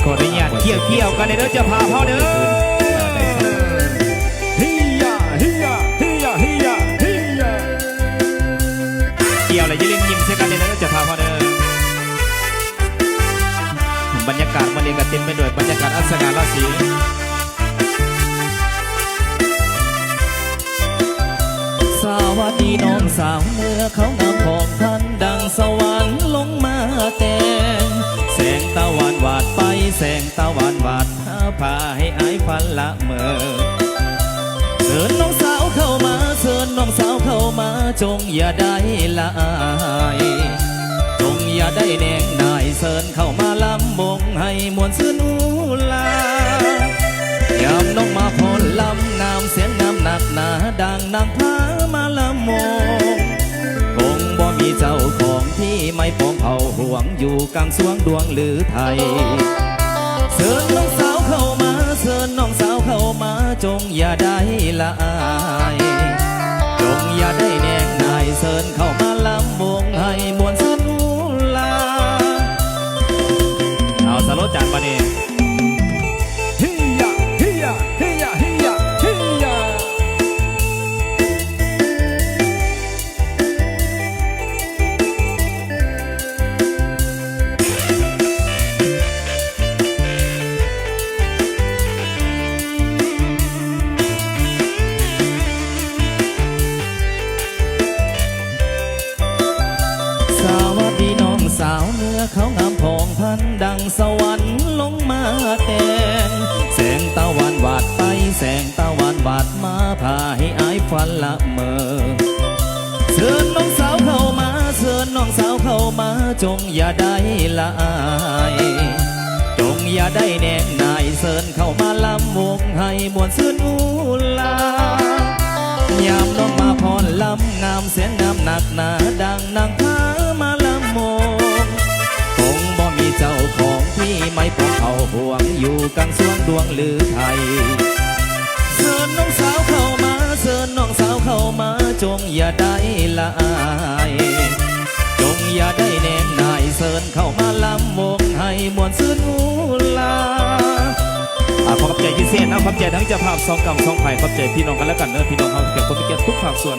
ออนุญาตเกี่ยวกันในเด้อจะพาพ่อเด้อฮิยาฮิยาฮิยาฮิยาฮิยาเกี่ยวอะไรอย่าลืมยิ้มใส่กันในเด้อจะพาพ่อเด้อบรรยากาศมันเองก็เต็มไปด้วยบรรยากาศอัศจรรย์ราศีสวัสดีน้องสาวเมื่อเขางามของท่านดังสวรรค์ลงมาแต่งแสงตะวันวาดไปแสงตะวันวาดพาให้อายฝันละเมอเชิญน้องสาวเข้ามาเชิญน้องสาวเข้ามาจงอย่าได้ละอายจงอย่าได้แนงนายเชิญเข้ามาลำวงให้มวลซื่นอูลายามน้องมาพลลำงามเสียงงามหนักหนาดังนางพามาละมงคงบ่มีเจ้าของที่ไม่ปองเอาห่วงอยู่กลางสวงดวงหรือไทยเชิญน้องสาวเข้ามาเชิญน้องสาวเข้ามาจงอย่าได้ละอายจงอย่าได้แนงนายเชิญเข้ามาลำวงให้มวลซื่นอูลาเอาสโลจานปะนี่ฮิยาฮิยาฮิยาฮิยาฮิยาสวัสดีน้องสาวเนื้อเขางามพองพันดังสวรรค์ลงมาแต่งแสงตะวันวาดไปแสงตะวันวาดมาพาให้อายฝันละเมอเชิญน้องสาวเข้ามาเชิญน้องสาวเข้ามาจงอย่าได้ละอายจงอย่าได้แนงนายเชิญเข้ามาลำวงให้มวลซื่นอูลายามน้องมาพรลำงามเสียงงามหนักหนาดังนางพามาลำมงคงบ่มีเจ้าของที่ไม่ปองเอาห่วงอยู่กลางสวงดวงหรือไทยเชิญน้องสาวเข้ามาเชิญน้องสาวเข้ามาจงอย่าได้ละอายจงอย่าได้แนงนายเชิญเข้ามาลำวงให้มวลซื่นอูลาขอบใจพิเศษนะขอบใจทั้งเจ้าภาพสองกรรมสองฝ่ายขอบใจพี่น้องกันแล้วกันเนอะพี่น้องเขาเก็บคนไปเก็บทุกภาคส่วน